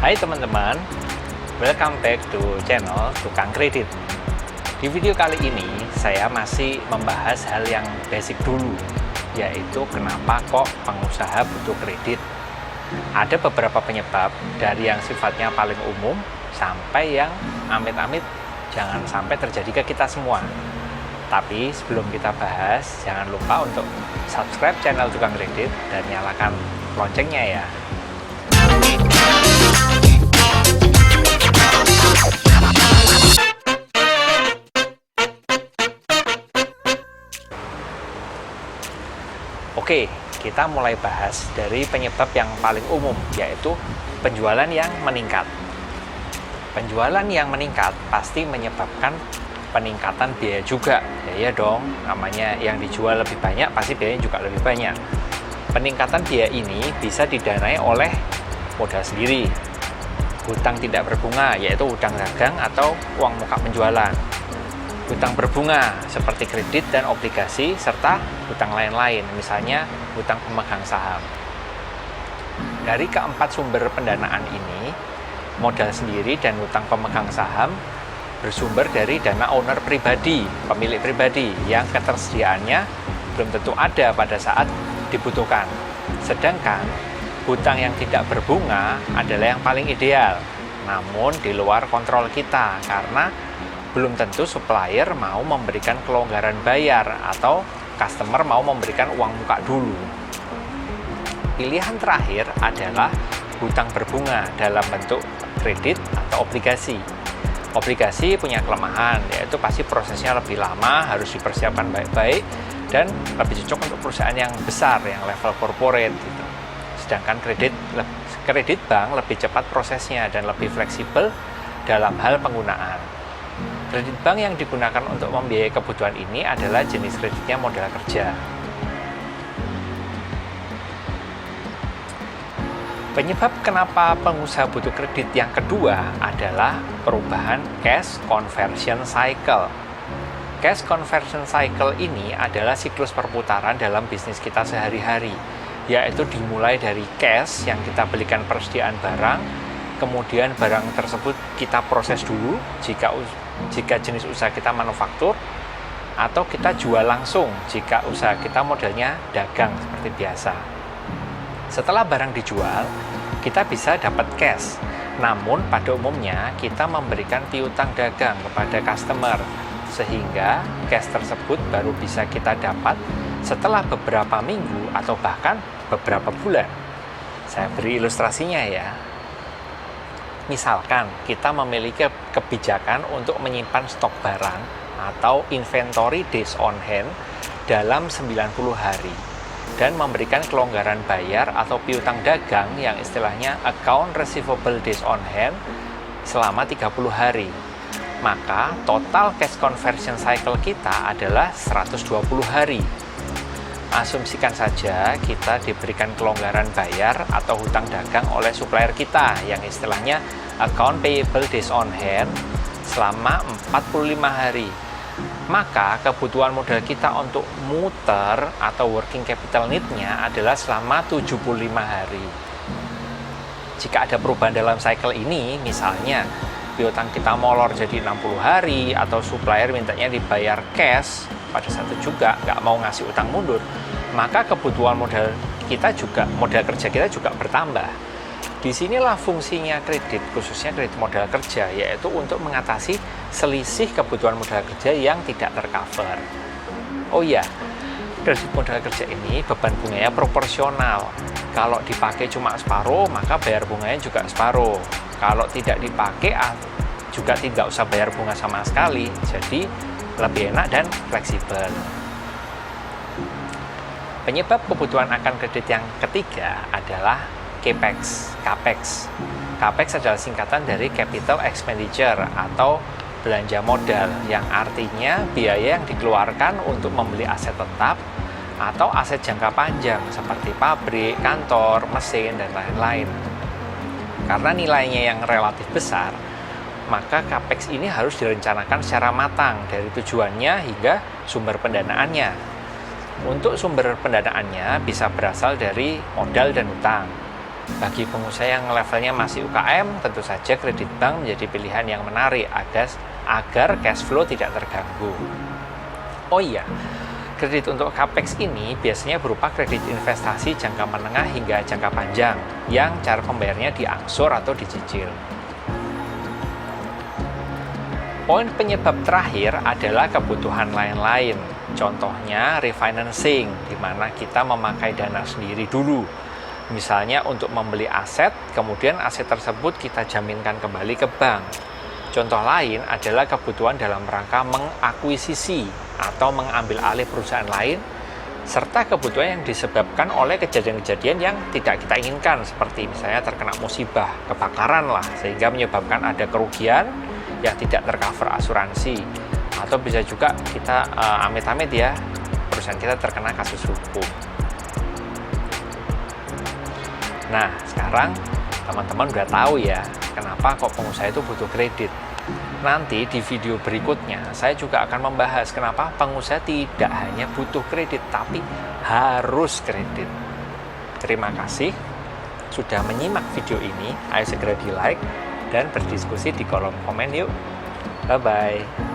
Hai teman-teman, welcome back to channel Tukang Kredit. Di video kali ini saya masih membahas hal yang basic dulu, yaitu kenapa kok pengusaha butuh kredit. Ada beberapa penyebab, dari yang sifatnya paling umum sampai yang amit-amit jangan sampai terjadi ke kita semua. Tapi sebelum kita bahas, jangan lupa untuk subscribe channel Tukang Kredit dan nyalakan loncengnya ya. Oke, kita mulai bahas dari penyebab yang paling umum, yaitu penjualan yang meningkat. Penjualan yang meningkat pasti menyebabkan peningkatan biaya juga. Ya dong, namanya yang dijual lebih banyak, pasti biayanya juga lebih banyak. Peningkatan biaya ini bisa didanai oleh modal sendiri, hutang tidak berbunga, yaitu hutang dagang atau uang muka penjualan, hutang berbunga seperti kredit dan obligasi, serta hutang lain-lain, misalnya hutang pemegang saham. Dari keempat sumber pendanaan ini, modal sendiri dan hutang pemegang saham bersumber dari dana owner pribadi, pemilik pribadi, yang ketersediaannya belum tentu ada pada saat dibutuhkan. Sedangkan hutang yang tidak berbunga adalah yang paling ideal, namun di luar kontrol kita, karena belum tentu supplier mau memberikan kelonggaran bayar atau customer mau memberikan uang muka dulu. Pilihan terakhir adalah hutang berbunga dalam bentuk kredit atau obligasi. Obligasi punya kelemahan, yaitu pasti prosesnya lebih lama, harus dipersiapkan baik-baik, dan lebih cocok untuk perusahaan yang besar, yang level corporate gitu. Sedangkan kredit bank lebih cepat prosesnya dan lebih fleksibel dalam hal penggunaan. Kredit bank yang digunakan untuk membiayai kebutuhan ini adalah jenis kreditnya modal kerja. Penyebab kenapa pengusaha butuh kredit yang kedua adalah perubahan cash conversion cycle. Cash conversion cycle ini adalah siklus perputaran dalam bisnis kita sehari-hari, yaitu dimulai dari cash yang kita belikan persediaan barang, kemudian barang tersebut kita proses dulu jika jenis usaha kita manufaktur, atau kita jual langsung jika usaha kita modelnya dagang seperti biasa. Setelah barang dijual, kita bisa dapat cash. Namun pada umumnya kita memberikan piutang dagang kepada customer, sehingga cash tersebut baru bisa kita dapat setelah beberapa minggu atau bahkan beberapa bulan. Saya beri ilustrasinya ya. Misalkan kita memiliki kebijakan untuk menyimpan stok barang atau inventory days on hand dalam 90 hari dan memberikan kelonggaran bayar atau piutang dagang yang istilahnya account receivable days on hand selama 30 hari. Maka total cash conversion cycle kita adalah 120 hari. Asumsikan saja kita diberikan kelonggaran bayar atau hutang dagang oleh supplier kita yang istilahnya account payable days on hand selama 45 hari. Maka kebutuhan modal kita untuk muter atau working capital need-nya adalah selama 75 hari. Jika ada perubahan dalam cycle ini, misalnya piutang kita molor jadi 60 hari atau supplier mintanya dibayar cash pada saat itu juga nggak mau ngasih utang mundur, maka kebutuhan modal kerja kita juga bertambah. Disinilah fungsinya kredit, khususnya kredit modal kerja, yaitu untuk mengatasi selisih kebutuhan modal kerja yang tidak tercover. Oh iya, kredit modal kerja ini beban bunganya proporsional. Kalau dipakai cuma separuh, maka bayar bunganya juga separuh. Kalau tidak dipakai, juga tidak usah bayar bunga sama sekali. Jadi lebih enak dan fleksibel. Penyebab kebutuhan akan kredit yang ketiga adalah CAPEX. CAPEX adalah singkatan dari Capital Expenditure atau belanja modal, yang artinya biaya yang dikeluarkan untuk membeli aset tetap atau aset jangka panjang seperti pabrik, kantor, mesin, dan lain-lain. Karena nilainya yang relatif besar, maka CAPEX ini harus direncanakan secara matang dari tujuannya hingga sumber pendanaannya. Untuk sumber pendanaannya bisa berasal dari modal dan hutang. Bagi pengusaha yang levelnya masih UKM, tentu saja kredit bank menjadi pilihan yang menarik agar cash flow tidak terganggu. Oh iya, kredit untuk capex ini biasanya berupa kredit investasi jangka menengah hingga jangka panjang yang cara pembayarnya diangsur atau dicicil. Poin penyebab terakhir adalah kebutuhan lain-lain. Contohnya refinancing, di mana kita memakai dana sendiri dulu. Misalnya untuk membeli aset, kemudian aset tersebut kita jaminkan kembali ke bank. Contoh lain adalah kebutuhan dalam rangka mengakuisisi atau mengambil alih perusahaan lain, serta kebutuhan yang disebabkan oleh kejadian-kejadian yang tidak kita inginkan, seperti misalnya terkena musibah, kebakaran lah, sehingga menyebabkan ada kerugian yang tidak tercover asuransi. Atau bisa juga kita amit-amit ya, perusahaan kita terkena kasus hukum. Nah, sekarang teman-teman udah tahu ya, kenapa kok pengusaha itu butuh kredit. Nanti di video berikutnya, saya juga akan membahas kenapa pengusaha tidak hanya butuh kredit, tapi harus kredit. Terima kasih sudah menyimak video ini. Ayo segera di like dan berdiskusi di kolom komen yuk. Bye-bye.